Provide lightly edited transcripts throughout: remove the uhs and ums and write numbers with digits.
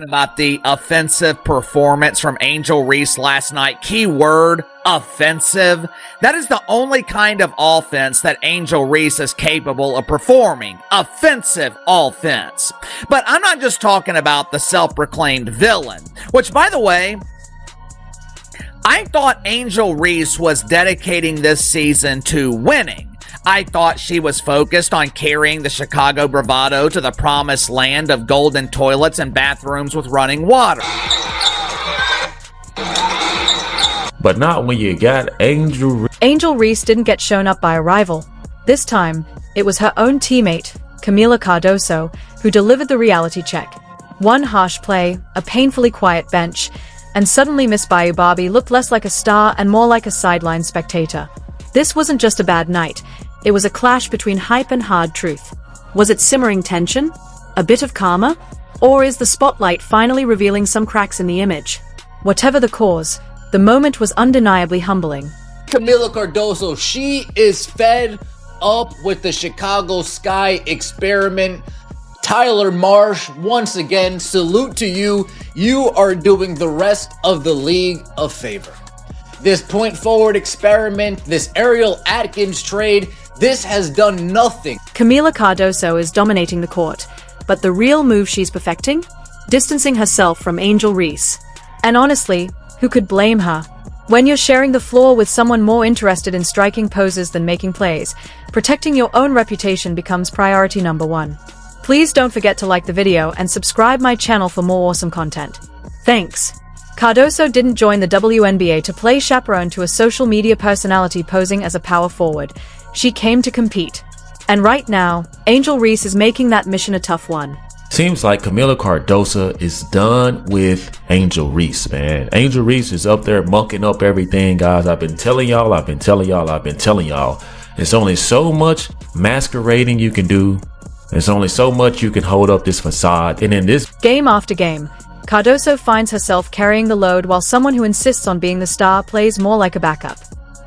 About the offensive performance from Angel Reese last night. Keyword, offensive. That is the only kind of offense that Angel Reese is capable of performing. Offensive offense. But I'm not just talking about the self-proclaimed villain, which, by the way, I thought Angel Reese was dedicating this season to winning. I thought she was focused on carrying the Chicago bravado to the promised land of golden toilets and bathrooms with running water. But not when you got Angel Reese. Angel Reese didn't get shown up by a rival. This time, it was her own teammate, Kamila Cardoso, who delivered the reality check. One harsh play, a painfully quiet bench, and suddenly Miss Bayou Barbie looked less like a star and more like a sideline spectator. This wasn't just a bad night. It was a clash between hype and hard truth. Was it simmering tension? A bit of karma? Or is the spotlight finally revealing some cracks in the image? Whatever the cause, the moment was undeniably humbling. Kamila Cardoso, she is fed up with the Chicago Sky experiment. Tyler Marsh, once again, salute to you. You are doing the rest of the league a favor. This point forward experiment, this Ariel Atkins trade, this has done nothing. Kamila Cardoso is dominating the court, but the real move she's perfecting? Distancing herself from Angel Reese. And honestly, who could blame her? When you're sharing the floor with someone more interested in striking poses than making plays, protecting your own reputation becomes priority number one. Please don't forget to like the video and subscribe my channel for more awesome content. Thanks. Cardoso didn't join the WNBA to play chaperone to a social media personality posing as a power forward. She came to compete. And right now, Angel Reese is making that mission a tough one. Seems like Kamila Cardoso is done with Angel Reese, man. Angel Reese is up there mucking up everything, guys. I've been telling y'all. There's only so much masquerading you can do. There's only so much you can hold up this facade. And in this game after game, Cardoso finds herself carrying the load while someone who insists on being the star plays more like a backup.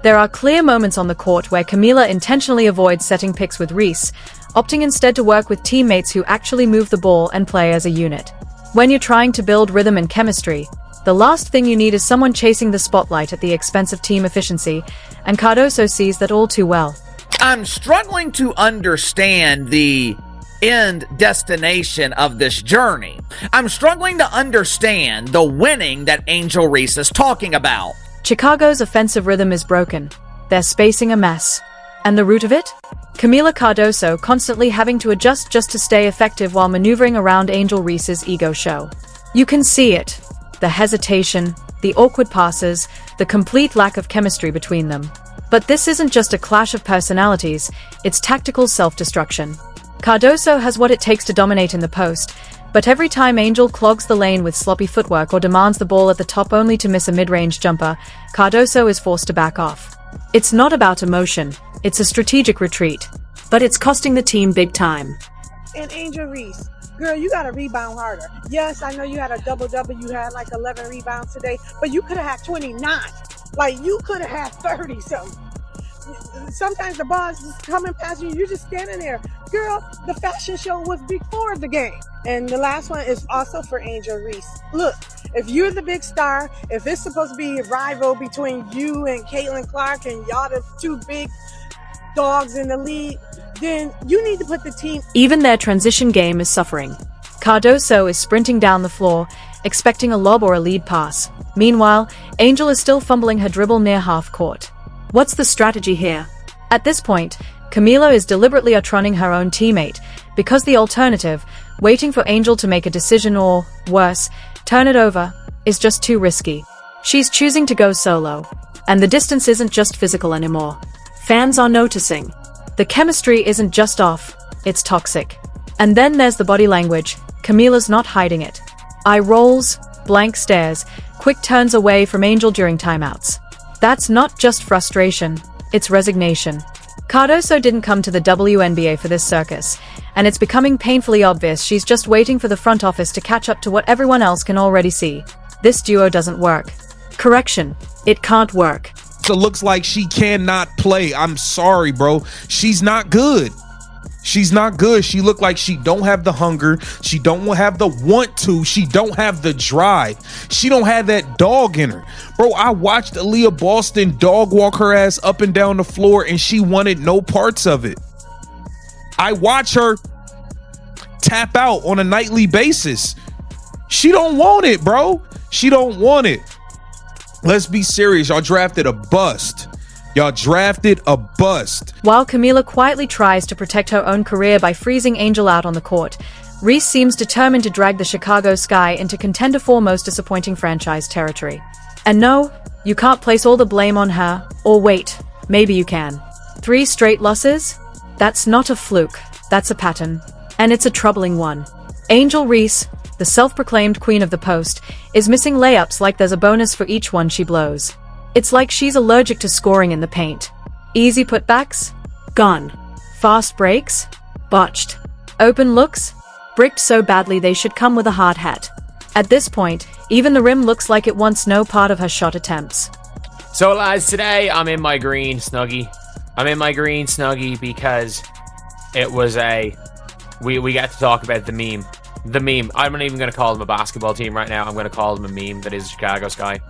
There are clear moments on the court where Kamila intentionally avoids setting picks with Reese, opting instead to work with teammates who actually move the ball and play as a unit. When you're trying to build rhythm and chemistry, the last thing you need is someone chasing the spotlight at the expense of team efficiency, and Cardoso sees that all too well. I'm struggling to understand the end destination of this journey. I'm struggling to understand the winning that Angel Reese is talking about. Chicago's offensive rhythm is broken. Their spacing a mess. And the root of it? Kamila Cardoso constantly having to adjust just to stay effective while maneuvering around Angel Reese's ego show. You can see it. The hesitation, the awkward passes, the complete lack of chemistry between them. But this isn't just a clash of personalities, it's tactical self-destruction. Cardoso has what it takes to dominate in the post, but every time Angel clogs the lane with sloppy footwork or demands the ball at the top only to miss a mid-range jumper, Cardoso is forced to back off. It's not about emotion, it's a strategic retreat. But it's costing the team big time. And Angel Reese, girl, you gotta rebound harder. Yes, I know you had a double-double, you had like 11 rebounds today, but you could have had 29. Like, you could have had 30-something. Sometimes the ball is just coming past you, you're just standing there. Girl, the fashion show was before the game. And the last one is also for Angel Reese. Look, if you're the big star, if it's supposed to be a rival between you and Caitlin Clark and y'all the two big dogs in the league, then you need to put the team. Even their transition game is suffering. Cardoso is sprinting down the floor, expecting a lob or a lead pass. Meanwhile, Angel is still fumbling her dribble near half court. What's the strategy here? At this point, Kamila is deliberately outrunning her own teammate, because the alternative, waiting for Angel to make a decision or, worse, turn it over, is just too risky. She's choosing to go solo. And the distance isn't just physical anymore. Fans are noticing. The chemistry isn't just off, it's toxic. And then there's the body language. Kamila's not hiding it. Eye rolls, blank stares, quick turns away from Angel during timeouts. That's not just frustration, it's resignation. Cardoso didn't come to the WNBA for this circus, and it's becoming painfully obvious she's just waiting for the front office to catch up to what everyone else can already see. This duo doesn't work. Correction, it can't work. So it looks like she cannot play. I'm sorry, bro. She's not good. She's not good. She looked like she don't have the hunger. She don't have the want to. She don't have the drive. She don't have that dog in her. Bro, I watched Aaliyah Boston dog walk her ass up and down the floor and she wanted no parts of it. I watch her tap out on a nightly basis. She don't want it, bro. She don't want it. Let's be serious. Y'all drafted a bust. Y'all drafted a bust. While Kamila quietly tries to protect her own career by freezing Angel out on the court, Reese seems determined to drag the Chicago Sky into contender for most disappointing franchise territory. And no, you can't place all the blame on her. Or wait, maybe you can. 3 straight losses? That's not a fluke, that's a pattern. And it's a troubling one. Angel Reese, the self-proclaimed queen of the post, is missing layups like there's a bonus for each one she blows. It's like she's allergic to scoring in the paint. Easy putbacks? Gone. Fast breaks? Botched. Open looks? Bricked so badly they should come with a hard hat. At this point, even the rim looks like it wants no part of her shot attempts. So lads, today I'm in my green snuggie. I'm in my green snuggie because it was we got to talk about the meme. The meme. I'm not even going to call them a basketball team right now. I'm going to call them a meme that is Chicago Sky.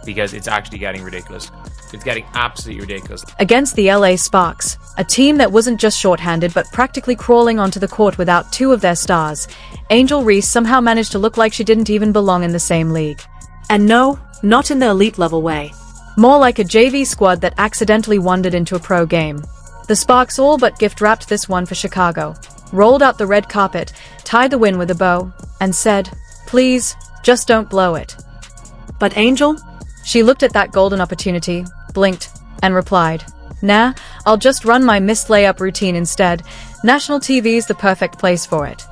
Because it's actually getting ridiculous. It's getting absolutely ridiculous. Against the LA Sparks, a team that wasn't just shorthanded but practically crawling onto the court without 2 of their stars, Angel Reese somehow managed to look like she didn't even belong in the same league. And no, not in the elite level way. More like a JV squad that accidentally wandered into a pro game. The Sparks all but gift-wrapped this one for Chicago, rolled out the red carpet, tied the win with a bow, and said, "Please, just don't blow it." But Angel? She looked at that golden opportunity, blinked, and replied, "Nah, I'll just run my missed layup routine instead. National TV's the perfect place for it."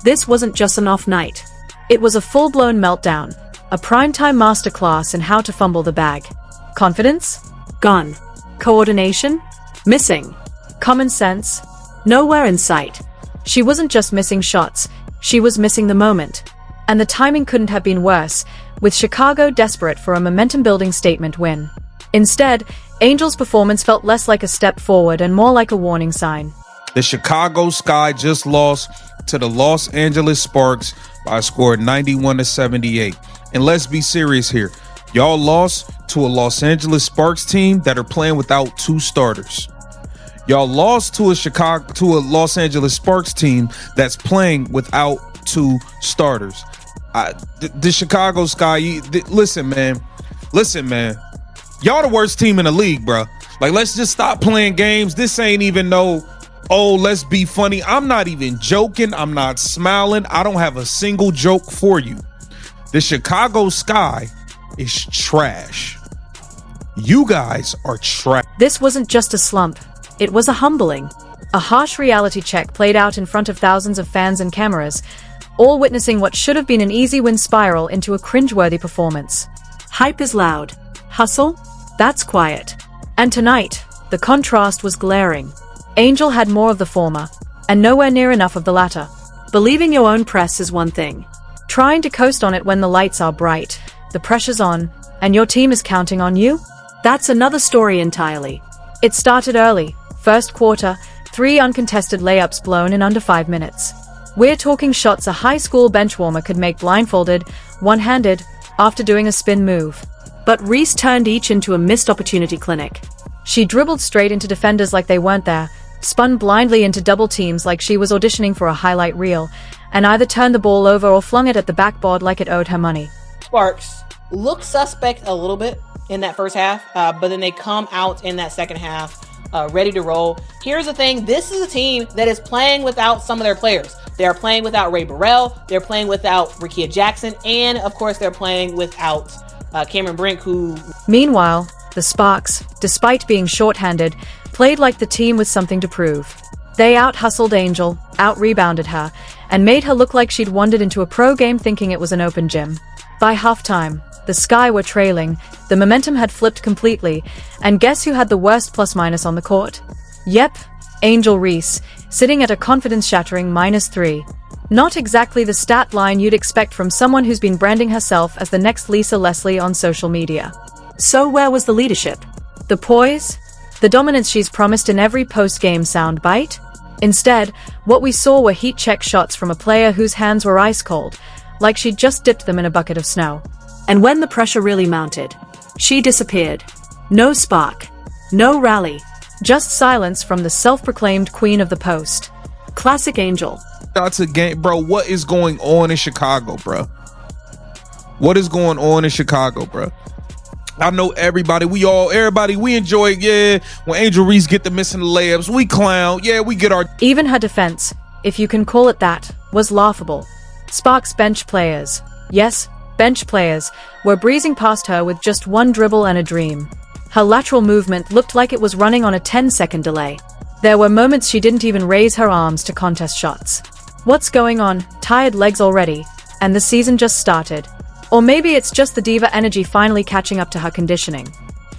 This wasn't just an off night. It was a full-blown meltdown, a primetime masterclass in how to fumble the bag. Confidence? Gone. Coordination? Missing. Common sense? Nowhere in sight. She wasn't just missing shots, she was missing the moment. And the timing couldn't have been worse, with Chicago desperate for a momentum-building statement win. Instead, Angel's performance felt less like a step forward and more like a warning sign. The Chicago Sky just lost to the Los Angeles Sparks by a score of 91-78. And let's be serious here. Y'all lost to a Los Angeles Sparks team that are playing without 2 starters. Y'all lost to a Los Angeles Sparks team that's playing without 2 starters. The Chicago Sky, listen, man. Y'all the worst team in the league, bro. Like, let's just stop playing games. This ain't even let's be funny. I'm not even joking. I'm not smiling. I don't have a single joke for you. The Chicago Sky is trash. You guys are trash. This wasn't just a slump. It was a humbling. A harsh reality check played out in front of thousands of fans and cameras, all witnessing what should have been an easy win spiral into a cringeworthy performance. Hype is loud. Hustle? That's quiet. And tonight, the contrast was glaring. Angel had more of the former, and nowhere near enough of the latter. Believing your own press is one thing. Trying to coast on it when the lights are bright, the pressure's on, and your team is counting on you? That's another story entirely. It started early, first quarter, 3 uncontested layups blown in under 5 minutes. We're talking shots a high school benchwarmer could make blindfolded, one-handed, after doing a spin move. But Reese turned each into a missed opportunity clinic. She dribbled straight into defenders like they weren't there, spun blindly into double teams like she was auditioning for a highlight reel, and either turned the ball over or flung it at the backboard like it owed her money. Sparks looked suspect a little bit in that first half, but then they come out in that second half ready to roll. Here's the thing. This is a team that is playing without some of their players. They are playing without Ray Burrell. They're playing without Rickea Jackson. And, of course, they're playing without Cameron Brink, who... Meanwhile, the Sparks, despite being shorthanded, played like the team with something to prove. They out-hustled Angel, out-rebounded her, and made her look like she'd wandered into a pro game thinking it was an open gym. By halftime, the Sky were trailing, the momentum had flipped completely, and guess who had the worst plus-minus on the court? Yep, Angel Reese, sitting at a confidence-shattering -3. Not exactly the stat line you'd expect from someone who's been branding herself as the next Lisa Leslie on social media. So where was the leadership? The poise? The dominance she's promised in every post-game soundbite? Instead, what we saw were heat check shots from a player whose hands were ice cold, like she'd just dipped them in a bucket of snow. And when the pressure really mounted, she disappeared. No spark. No rally. Just silence from the self-proclaimed queen of the post. Classic Angel. That's a game, bro. What is going on in Chicago, bro? What is going on in Chicago, bro? I know everybody we enjoy it, yeah. When Angel Reese get the missing layups, we clown. Yeah, we get our... Even her defense, if you can call it that, was laughable. Sparks bench players, yes, bench players, were breezing past her with just one dribble and a dream. Her lateral movement looked like it was running on a 10-second delay. There were moments she didn't even raise her arms to contest shots. What's going on? Tired legs already, and the season just started. Or maybe it's just the diva energy finally catching up to her conditioning.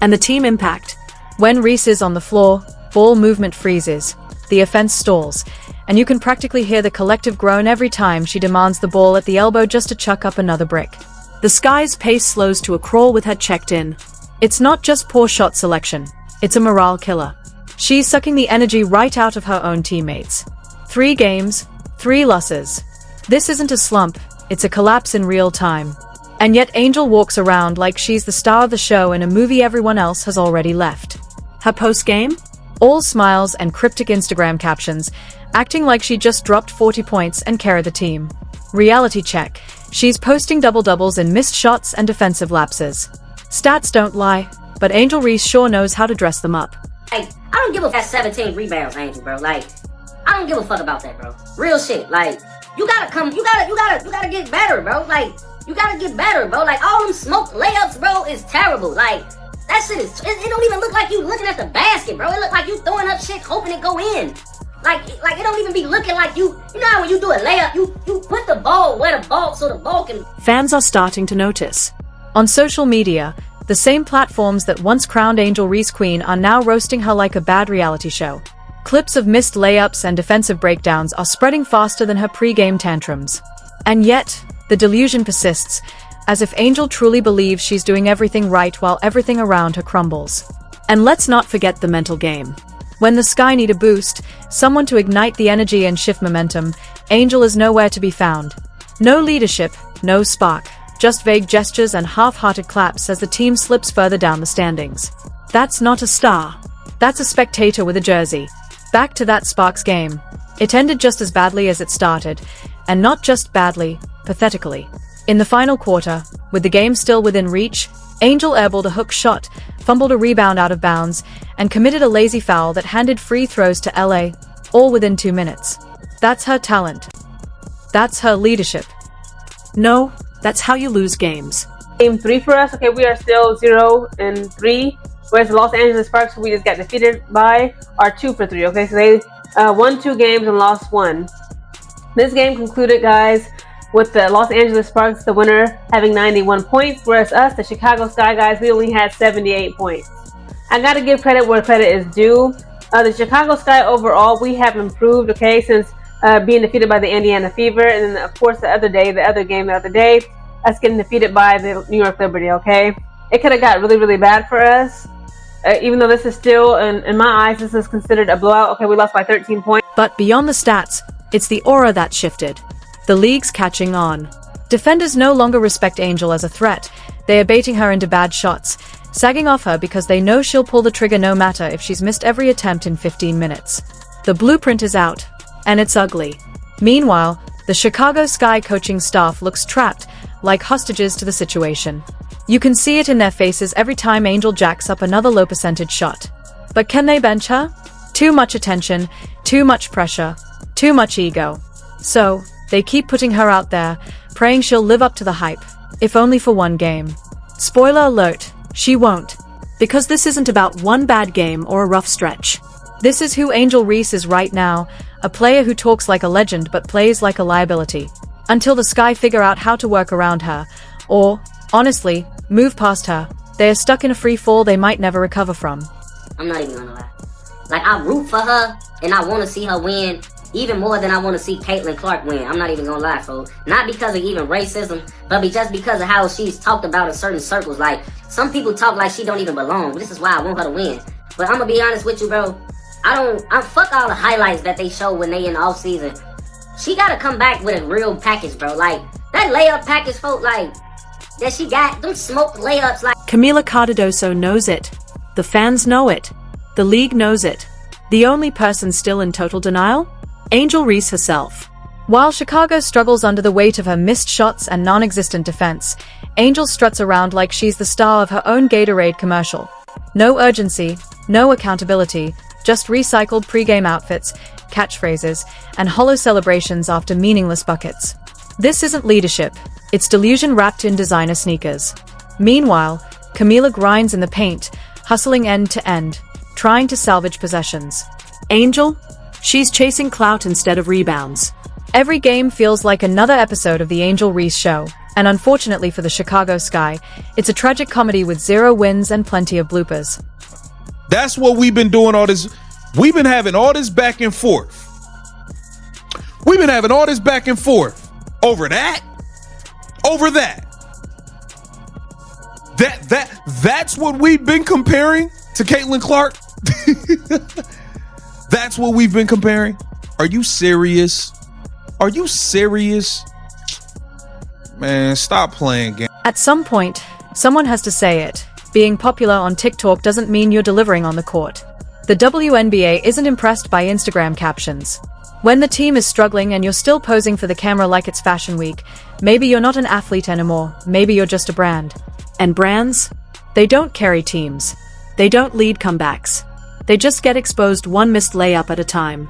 And the team impact. When Reese is on the floor, ball movement freezes, the offense stalls, and you can practically hear the collective groan every time she demands the ball at the elbow just to chuck up another brick. The Sky's pace slows to a crawl with her checked in. It's not just poor shot selection, it's a morale killer. She's sucking the energy right out of her own teammates. 3 games, 3 losses. This isn't a slump, it's a collapse in real time. And yet Angel walks around like she's the star of the show in a movie everyone else has already left. Her post-game? All smiles and cryptic Instagram captions, acting like she just dropped 40 points and carried the team. Reality check. She's posting double-doubles in missed shots and defensive lapses. Stats don't lie, but Angel Reese sure knows how to dress them up. Like, I don't give a fuck 17 rebounds, Angel, bro. Like, I don't give a fuck about that, bro. Real shit. Like, you gotta get better, bro. Like, you gotta get better, bro. Like, all them smoke layups, bro, is terrible. Like, that shit is, it don't even look like you looking at the basket, bro. It look like you throwing up shit, hoping it go in. Like it don't even be looking like you know how when you do a layup, you put the ball where the ball, so the ball can... Fans are starting to notice. On social media, the same platforms that once crowned Angel Reese Queen are now roasting her like a bad reality show. Clips of missed layups and defensive breakdowns are spreading faster than her pre-game tantrums. And yet, the delusion persists, as if Angel truly believes she's doing everything right while everything around her crumbles. And let's not forget the mental game. When the Sky need a boost, someone to ignite the energy and shift momentum, Angel is nowhere to be found. No leadership, no spark, just vague gestures and half-hearted claps as the team slips further down the standings. That's not a star. That's a spectator with a jersey. Back to that Sparks game. It ended just as badly as it started, and not just badly, pathetically. In the final quarter, with the game still within reach, Angel airballed a hook shot, fumbled a rebound out of bounds, and committed a lazy foul that handed free throws to LA, all within 2 minutes. That's her talent. That's her leadership. No, that's how you lose games. Game 3 for us. Okay, we are still 0-3, whereas the Los Angeles Sparks, who we just got defeated by, are 2-3. Okay, so they won 2 games and lost 1. This game concluded, guys, with the Los Angeles Sparks, the winner, having 91 points, whereas us, the Chicago Sky guys, we only had 78 points. I gotta give credit where credit is due. The Chicago Sky overall, we have improved, okay, since being defeated by the Indiana Fever, and then of course the other game the other day, us getting defeated by the New York Liberty, okay? It could have got really, really bad for us. Even though this is still, in my eyes, this is considered a blowout. Okay, we lost by 13 points. But beyond the stats, it's the aura that shifted. The league's catching on. Defenders no longer respect Angel as a threat. They are baiting her into bad shots, sagging off her because they know she'll pull the trigger no matter if she's missed every attempt in 15 minutes. The blueprint is out, and it's ugly. Meanwhile, the Chicago Sky coaching staff looks trapped, like hostages to the situation. You can see it in their faces every time Angel jacks up another low percentage shot. But can they bench her? Too much attention, too much pressure, too much ego. So, they keep putting her out there, praying she'll live up to the hype, if only for one game. Spoiler alert, she won't. Because this isn't about one bad game or a rough stretch. This is who Angel Reese is right now, a player who talks like a legend but plays like a liability. Until the Sky figure out how to work around her, or, honestly, move past her, they are stuck in a free fall they might never recover from. I'm not even gonna lie. Like, I root for her, and I want to see her win, even more than I want to see Caitlin Clark win. I'm not even gonna lie, folks. Not because of even racism, but just because of how she's talked about in certain circles. Like, some people talk like she don't even belong. This is why I want her to win. But I'm gonna be honest with you, bro. I fuck all the highlights that they show when they in the off season. She gotta come back with a real package, bro. Like that layup package, folk, like that she got them smoked layups. Like Kamila Cardoso knows it. The fans know it. The league knows it. The only person still in total denial? Angel Reese herself. While Chicago struggles under the weight of her missed shots and non-existent defense, Angel struts around like she's the star of her own Gatorade commercial. No urgency, no accountability, just recycled pre-game outfits, catchphrases, and hollow celebrations after meaningless buckets. This isn't leadership, it's delusion wrapped in designer sneakers. Meanwhile, Kamila grinds in the paint, hustling end to end, trying to salvage possessions. Angel? She's chasing clout instead of rebounds. Every game feels like another episode of the Angel Reese show, and unfortunately for the Chicago Sky, it's a tragic comedy with 0 wins and plenty of bloopers. That's what we've been doing all this. We've been having all this back and forth. We've been having all this back and forth over that, over that. That's what we've been comparing to Caitlin Clark. That's what we've been comparing. Are you serious? Are you serious? Man, stop playing games. At some point, someone has to say it. Being popular on TikTok doesn't mean you're delivering on the court. The WNBA isn't impressed by Instagram captions. When the team is struggling and you're still posing for the camera like it's Fashion Week, maybe you're not an athlete anymore, maybe you're just a brand. And brands? They don't carry teams. They don't lead comebacks. They just get exposed one missed layup at a time.